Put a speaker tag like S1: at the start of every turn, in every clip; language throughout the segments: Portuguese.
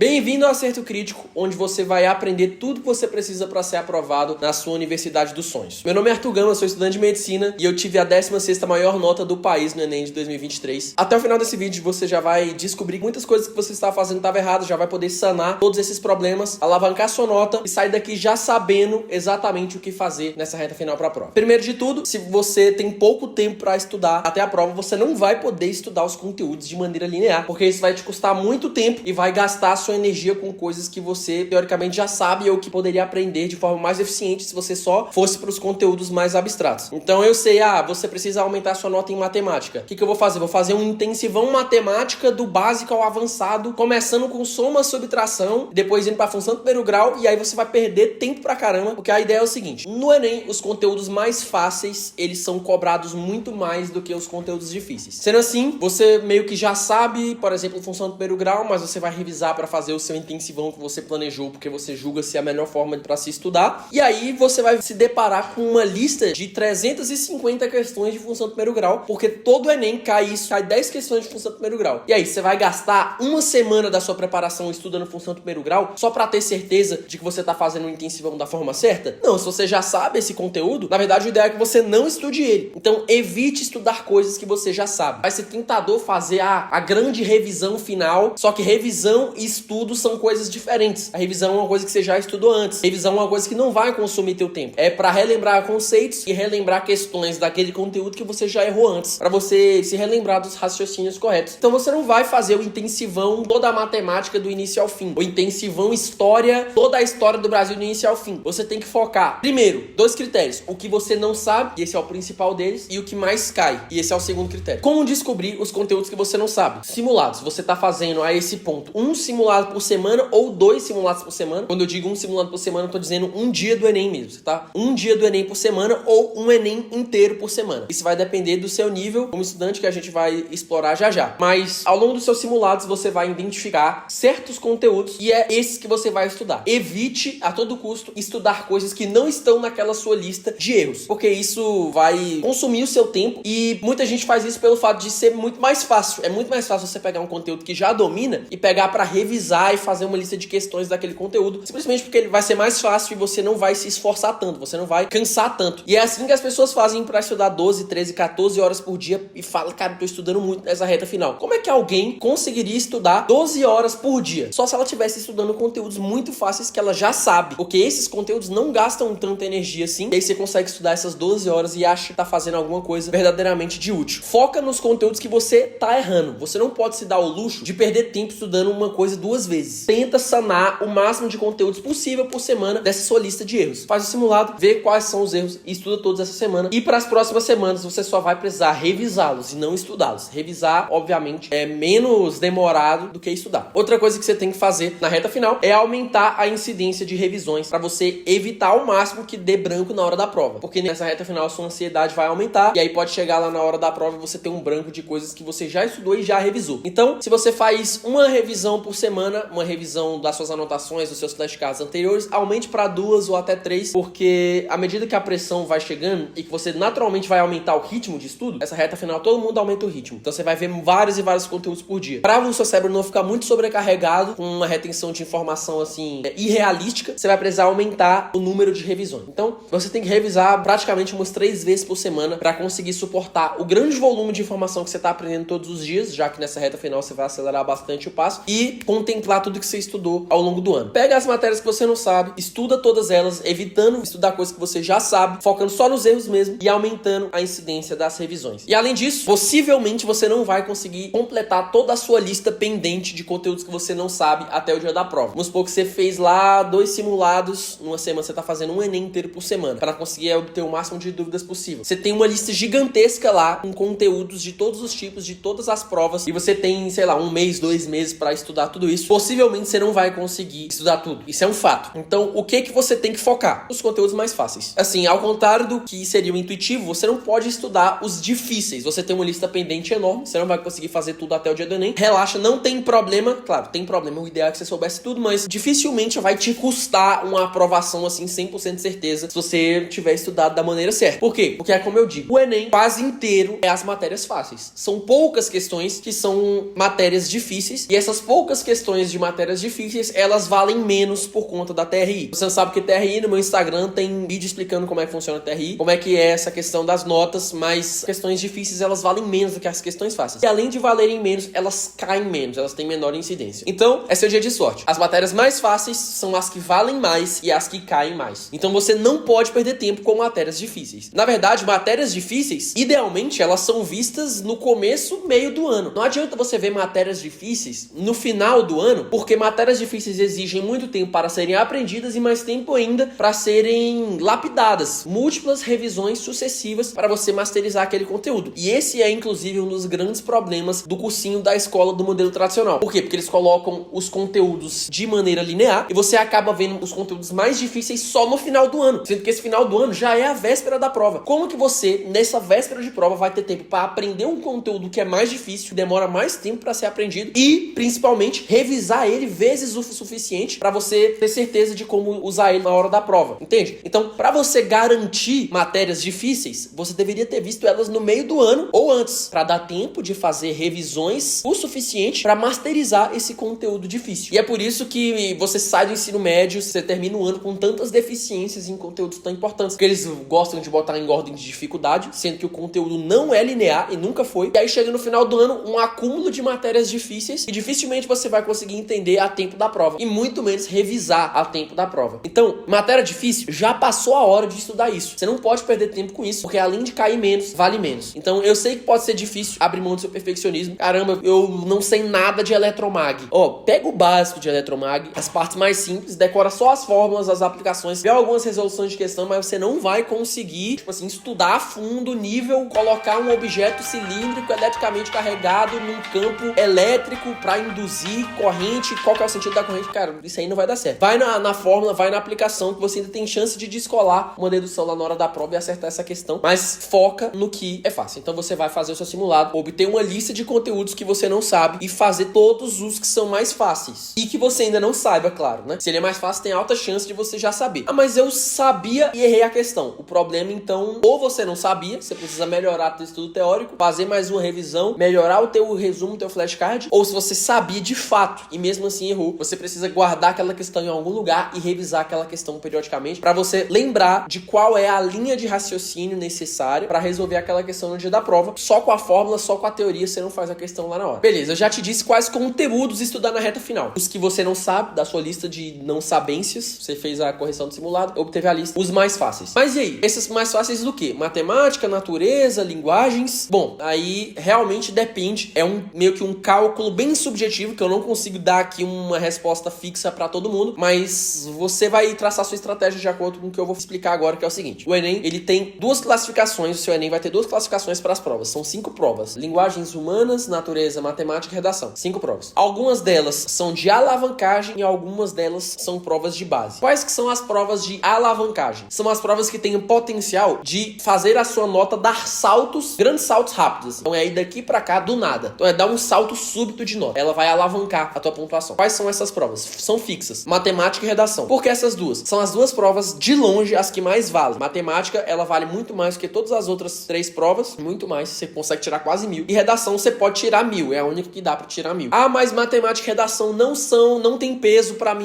S1: Bem-vindo ao Acerto Crítico, onde você vai aprender tudo que você precisa para ser aprovado na sua Universidade dos Sonhos. Meu nome é Arthur Gama, sou estudante de Medicina e eu tive a 16ª maior nota do país no Enem de 2023. Até o final desse vídeo você já vai descobrir muitas coisas que você estava fazendo estava errado, já vai poder sanar todos esses problemas, alavancar sua nota e sair daqui já sabendo exatamente o que fazer nessa reta final para a prova. Primeiro de tudo, se você tem pouco tempo para estudar até a prova, você não vai poder estudar os conteúdos de maneira linear, porque isso vai te custar muito tempo e vai gastar a sua energia com coisas que você teoricamente já sabe ou que poderia aprender de forma mais eficiente se você só fosse para os conteúdos mais abstratos. Então eu sei, você precisa aumentar a sua nota em matemática. O que eu vou fazer? Vou fazer um intensivão matemática do básico ao avançado, começando com soma, subtração, depois indo para função do primeiro grau, e aí você vai perder tempo pra caramba, porque a ideia é o seguinte: no Enem, os conteúdos mais fáceis, eles são cobrados muito mais do que os conteúdos difíceis. Sendo assim, você meio que já sabe, por exemplo, função do primeiro grau, mas você vai revisar para fazer o seu intensivão que você planejou, porque você julga se é a melhor forma para se estudar. E aí você vai se deparar com uma lista de 350 questões de função do primeiro grau, porque todo o Enem cai 10 questões de função do primeiro grau. E aí, você vai gastar uma semana da sua preparação estudando função do primeiro grau só para ter certeza de que você tá fazendo o intensivão da forma certa? Não, se você já sabe esse conteúdo, na verdade o ideal é que você não estude ele. Então, evite estudar coisas que você já sabe. Vai ser tentador fazer a grande revisão final, só que revisão e estudo são coisas diferentes. A revisão é uma coisa que você já estudou antes. Revisão é uma coisa que não vai consumir teu tempo. É para relembrar conceitos e relembrar questões daquele conteúdo que você já errou antes, para você se relembrar dos raciocínios corretos. Então você não vai fazer o intensivão toda a matemática do início ao fim. O intensivão história, toda a história do Brasil do início ao fim. Você tem que focar, primeiro, 2 critérios. O que você não sabe, e esse é o principal deles, e o que mais cai, e esse é o segundo critério. Como descobrir os conteúdos que você não sabe? Simulados. Você tá fazendo a esse ponto um simulado por semana ou 2 simulados por semana. Quando eu digo um simulado por semana, eu tô dizendo um dia do Enem mesmo, tá? Um dia do Enem por semana ou um Enem inteiro por semana. Isso vai depender do seu nível como estudante, que a gente vai explorar já já. Mas ao longo dos seus simulados você vai identificar certos conteúdos e é esses que você vai estudar. Evite a todo custo estudar coisas que não estão naquela sua lista de erros, porque isso vai consumir o seu tempo e muita gente faz isso pelo fato de ser muito mais fácil. É muito mais fácil você pegar um conteúdo que já domina e pegar para revisar e fazer uma lista de questões daquele conteúdo, simplesmente porque ele vai ser mais fácil e você não vai se esforçar tanto, você não vai cansar tanto. E é assim que as pessoas fazem para estudar 12, 13, 14 horas por dia e falam, cara, eu tô estudando muito nessa reta final. Como é que alguém conseguiria estudar 12 horas por dia? Só se ela estivesse estudando conteúdos muito fáceis que ela já sabe, porque esses conteúdos não gastam tanta energia assim, e aí você consegue estudar essas 12 horas e acha que tá fazendo alguma coisa verdadeiramente de útil. Foca nos conteúdos que você tá errando. Você não pode se dar o luxo de perder tempo estudando uma coisa 2 vezes. Tenta sanar o máximo de conteúdos possível por semana dessa sua lista de erros. Faz o simulado, vê quais são os erros e estuda todos essa semana. E para as próximas semanas você só vai precisar revisá-los e não estudá-los. Revisar, obviamente, é menos demorado do que estudar. Outra coisa que você tem que fazer na reta final é aumentar a incidência de revisões para você evitar ao máximo que dê branco na hora da prova. Porque nessa reta final a sua ansiedade vai aumentar e aí pode chegar lá na hora da prova e você ter um branco de coisas que você já estudou e já revisou. Então, se você faz uma revisão por semana, uma revisão das suas anotações, dos seus flashcards anteriores, aumente para 2 ou até 3, porque à medida que a pressão vai chegando e que você naturalmente vai aumentar o ritmo de estudo, essa reta final todo mundo aumenta o ritmo. Então você vai ver vários e vários conteúdos por dia. Para o seu cérebro não ficar muito sobrecarregado com uma retenção de informação assim irrealística, você vai precisar aumentar o número de revisões. Então, você tem que revisar praticamente umas 3 vezes por semana para conseguir suportar o grande volume de informação que você está aprendendo todos os dias, já que nessa reta final você vai acelerar bastante o passo e contemplar tudo que você estudou ao longo do ano. Pega as matérias que você não sabe, estuda todas elas, evitando estudar coisas que você já sabe, focando só nos erros mesmo e aumentando a incidência das revisões. E além disso, possivelmente você não vai conseguir completar toda a sua lista pendente de conteúdos que você não sabe até o dia da prova. Vamos supor que você fez lá 2 simulados numa semana, você está fazendo um Enem inteiro por semana para conseguir obter o máximo de dúvidas possível. Você tem uma lista gigantesca lá com conteúdos de todos os tipos, de todas as provas, e você tem, sei lá, 1 mês, 2 meses para estudar tudo isso. Possivelmente você não vai conseguir estudar tudo. Isso é um fato. Então, o que você tem que focar? Os conteúdos mais fáceis. Assim, ao contrário do que seria o intuitivo, você não pode estudar os difíceis. Você tem uma lista pendente enorme, você não vai conseguir fazer tudo até o dia do Enem. Relaxa, não tem problema. Claro, tem problema. O ideal é que você soubesse tudo, mas dificilmente vai te custar uma aprovação assim 100% de certeza se você tiver estudado da maneira certa. Por quê? Porque é como eu digo, o Enem quase inteiro é as matérias fáceis. São poucas questões que são matérias difíceis e essas poucas questões questões de matérias difíceis, elas valem menos por conta da TRI. Você não sabe o que é TRI, no meu Instagram tem vídeo explicando como é que funciona a TRI, como é que é essa questão das notas, mas questões difíceis, elas valem menos do que as questões fáceis. E além de valerem menos, elas caem menos, elas têm menor incidência. Então, é seu dia de sorte. As matérias mais fáceis são as que valem mais e as que caem mais. Então, você não pode perder tempo com matérias difíceis. Na verdade, matérias difíceis, idealmente, elas são vistas no começo, meio do ano. Não adianta você ver matérias difíceis no final do ano, porque matérias difíceis exigem muito tempo para serem aprendidas e mais tempo ainda para serem lapidadas. Múltiplas revisões sucessivas para você masterizar aquele conteúdo. E esse é, inclusive, um dos grandes problemas do cursinho da escola do modelo tradicional. Por quê? Porque eles colocam os conteúdos de maneira linear e você acaba vendo os conteúdos mais difíceis só no final do ano, sendo que esse final do ano já é a véspera da prova. Como que você, nessa véspera de prova, vai ter tempo para aprender um conteúdo que é mais difícil, que demora mais tempo para ser aprendido e, principalmente, revisar ele vezes o suficiente para você ter certeza de como usar ele na hora da prova, entende? Então, para você garantir matérias difíceis, você deveria ter visto elas no meio do ano ou antes, para dar tempo de fazer revisões o suficiente para masterizar esse conteúdo difícil. E é por isso que você sai do ensino médio, você termina o ano com tantas deficiências em conteúdos tão importantes, porque eles gostam de botar em ordem de dificuldade, sendo que o conteúdo não é linear e nunca foi. E aí chega no final do ano um acúmulo de matérias difíceis e dificilmente você vai conseguir entender a tempo da prova e muito menos revisar a tempo da prova. Então, matéria difícil, já passou a hora de estudar isso. Você não pode perder tempo com isso, porque além de cair menos, vale menos. Então, eu sei que pode ser difícil abrir mão do seu perfeccionismo. Caramba, eu não sei nada de eletromag. Pega o básico de eletromag, as partes mais simples, decora só as fórmulas, as aplicações, vê algumas resoluções de questão, mas você não vai conseguir, estudar a fundo, nível, colocar um objeto cilíndrico eletricamente carregado num campo elétrico para induzir corrente. Qual que é o sentido da corrente? Cara, isso aí não vai dar certo. Vai na fórmula, vai na aplicação, que você ainda tem chance de descolar uma dedução lá na hora da prova e acertar essa questão, mas foca no que é fácil. Então você vai fazer o seu simulado, obter uma lista de conteúdos que você não sabe e fazer todos os que são mais fáceis. E que você ainda não saiba, claro, né? Se ele é mais fácil, tem alta chance de você já saber. Mas eu sabia e errei a questão. O problema, então, ou você não sabia, você precisa melhorar o estudo teórico, fazer mais uma revisão, melhorar o teu resumo, o teu flashcard, ou se você sabia de fato e mesmo assim errou, você precisa guardar aquela questão em algum lugar e revisar aquela questão periodicamente para você lembrar de qual é a linha de raciocínio necessária para resolver aquela questão no dia da prova. Só com a fórmula, só com a teoria, você não faz a questão lá na hora. Beleza, eu já te disse quais conteúdos estudar na reta final. Os que você não sabe, da sua lista de não sabências, você fez a correção do simulado, obteve a lista. Os mais fáceis. Mas e aí? Esses mais fáceis do quê? Matemática, natureza, linguagens? Bom, aí realmente depende. É meio que um cálculo bem subjetivo, que eu não consigo dar aqui uma resposta fixa para todo mundo, mas você vai traçar sua estratégia de acordo com o que eu vou explicar agora, que é o seguinte. O Enem, ele tem duas classificações, o seu Enem vai ter duas classificações para as provas. São 5 provas. Linguagens humanas, natureza, matemática e redação. 5 provas. Algumas delas são de alavancagem e algumas delas são provas de base. Quais que são as provas de alavancagem? São as provas que têm o potencial de fazer a sua nota dar saltos, grandes saltos rápidos. Então é ir daqui para cá do nada. Então é dar um salto súbito de nota. Ela vai alavancar a tua pontuação. Quais são essas provas? São fixas. Matemática e redação. Por que essas duas? São as duas provas de longe as que mais valem. Matemática, ela vale muito mais que todas as outras 3 provas. Muito mais. Você consegue tirar quase 1000. E redação você pode tirar 1000. É a única que dá para tirar 1000. Ah, mas matemática e redação não tem peso para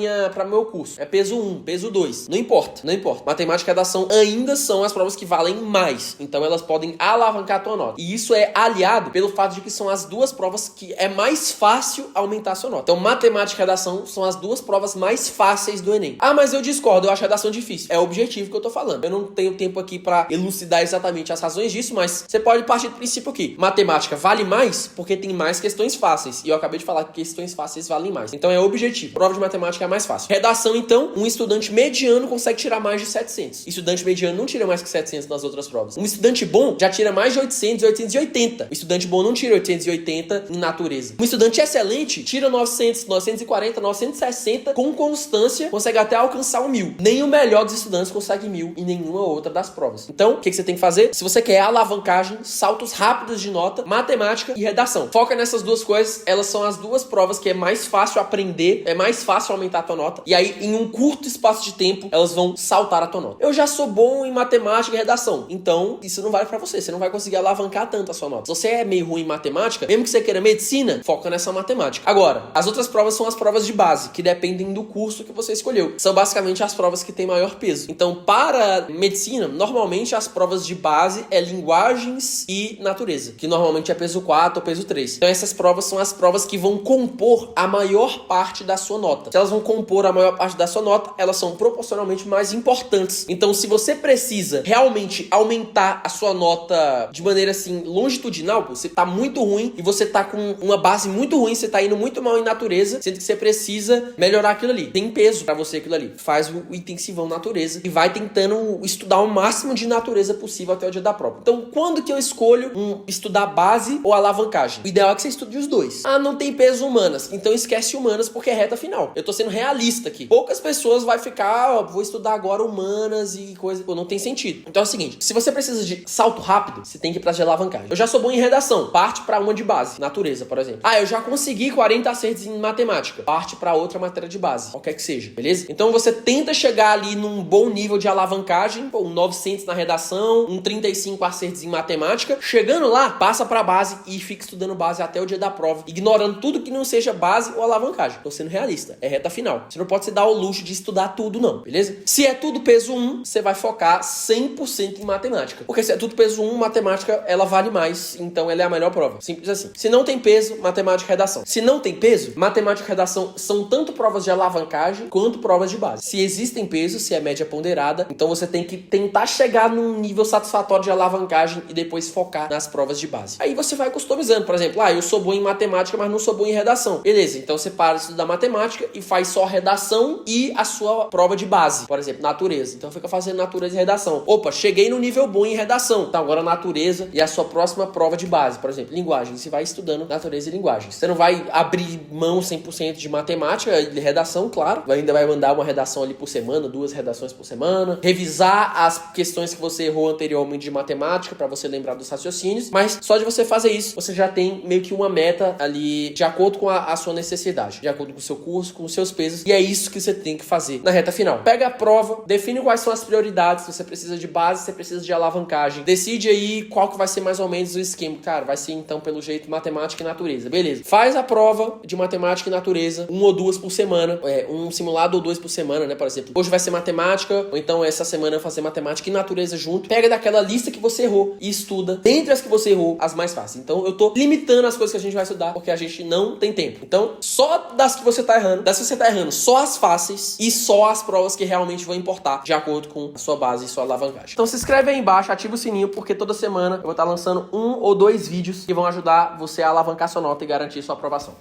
S1: meu curso. É peso 1, peso 2. Não importa. Matemática e redação ainda são as provas que valem mais. Então elas podem alavancar a tua nota. E isso é aliado pelo fato de que são as duas provas que é mais fácil aumentar a sua nota. Então matemática e redação são as duas provas mais fáceis do Enem. Ah, mas eu discordo, eu acho a redação difícil. É o objetivo que eu tô falando. Eu não tenho tempo aqui para elucidar exatamente as razões disso, mas você pode partir do princípio que matemática vale mais porque tem mais questões fáceis. E eu acabei de falar que questões fáceis valem mais. Então é o objetivo. Prova de matemática é mais fácil. Redação, então, um estudante mediano consegue tirar mais de 700. Estudante mediano não tira mais que 700 nas outras provas. Um estudante bom já tira mais de 800 e 880. O estudante bom não tira 880 em natureza. Um estudante excelente tira 900, 940, 960 com constância, consegue até alcançar o 1000. Nem o melhor dos estudantes consegue 1000 em nenhuma outra das provas. Então, o que você tem que fazer? Se você quer alavancagem, saltos rápidos de nota, matemática e redação. Foca nessas duas coisas, elas são as duas provas que é mais fácil aprender, é mais fácil aumentar a tua nota. E aí, em um curto espaço de tempo, elas vão saltar a tua nota. Eu já sou bom em matemática e redação, então isso não vale pra você. Você não vai conseguir alavancar tanto a sua nota. Se você é meio ruim em matemática, mesmo que você queira medicina, foca nessa matemática. Agora, Não. As outras provas são as provas de base, que dependem do curso que você escolheu. São basicamente as provas que têm maior peso. Então, para medicina, normalmente as provas de base é linguagens e natureza, que normalmente é peso 4 ou peso 3. Então, essas provas são as provas que vão compor a maior parte da sua nota. Se elas vão compor a maior parte da sua nota, elas são proporcionalmente mais importantes. Então, se você precisa realmente aumentar a sua nota de maneira assim longitudinal, você tá muito ruim e você tá com uma base muito ruim, você tá indo muito mal em natureza, sendo que você precisa melhorar aquilo ali. Tem peso pra você aquilo ali. Faz o intensivão natureza e vai tentando estudar o máximo de natureza possível até o dia da prova. Então, quando que eu escolho estudar base ou alavancagem? O ideal é que você estude os dois. Ah, não tem peso humanas. Então esquece humanas porque é reta final. Eu tô sendo realista aqui. Poucas pessoas vai ficar, vou estudar agora humanas e coisa. Pô, não tem sentido. Então é o seguinte, se você precisa de salto rápido, você tem que ir pra de alavancagem. Eu já sou bom em redação. Parte pra uma de base. Natureza, por exemplo. Ah, eu já consegui 40 acertos em matemática. Parte pra outra matéria de base. Qualquer que seja, beleza? Então você tenta chegar ali num bom nível de alavancagem, pô, um 900 na redação, um 35 acertos em matemática. Chegando lá, passa pra base e fica estudando base até o dia da prova, ignorando tudo que não seja base ou alavancagem. Tô sendo realista. É reta final. Você não pode se dar o luxo de estudar tudo, não, beleza? Se é tudo peso 1, você vai focar 100% em matemática. Porque se é tudo peso 1, matemática, ela vale mais, então ela é a melhor prova. Simples assim. Se não tem peso, matemática e redação. Se não tem peso, matemática e redação são tanto provas de alavancagem quanto provas de base. Se existem pesos, se é média ponderada, então você tem que tentar chegar num nível satisfatório de alavancagem e depois focar nas provas de base. Aí você vai customizando. Por exemplo, eu sou bom em matemática, mas não sou bom em redação. Beleza, então você para de estudar matemática e faz só redação e a sua prova de base. Por exemplo, natureza. Então fica fazendo natureza e redação. Opa, cheguei no nível bom em redação. Então agora natureza e a sua próxima prova de base. Por exemplo, linguagem. Você vai estudando natureza e linguagem. Você não vai abrir mão 100% de matemática e redação, claro. Ainda vai mandar uma redação ali por semana, 2 redações por semana. Revisar as questões que você errou anteriormente de matemática para você lembrar dos raciocínios. Mas só de você fazer isso, você já tem meio que uma meta ali de acordo com a sua necessidade, de acordo com o seu curso, com os seus pesos. E é isso que você tem que fazer na reta final. Pega a prova, define quais são as prioridades. Se você precisa de base, se você precisa de alavancagem. Decide aí qual que vai ser mais ou menos o esquema. Cara, vai ser então pelo jeito matemática e natureza. Beleza. Faz a prova de matemática e natureza, 1 ou 2 por semana. Um simulado ou 2 por semana, né? Por exemplo, hoje vai ser matemática, ou então essa semana fazer matemática e natureza junto. Pega daquela lista que você errou e estuda, dentre as que você errou, as mais fáceis. Então eu tô limitando as coisas que a gente vai estudar, porque a gente não tem tempo. Então, só das que você tá errando, só as fáceis e só as provas que realmente vão importar, de acordo com a sua base e sua alavancagem. Então se inscreve aí embaixo, ativa o sininho, porque toda semana eu vou estar lançando 1 ou 2 vídeos que vão ajudar você a alavancar sua nota e garantir sua aprovação.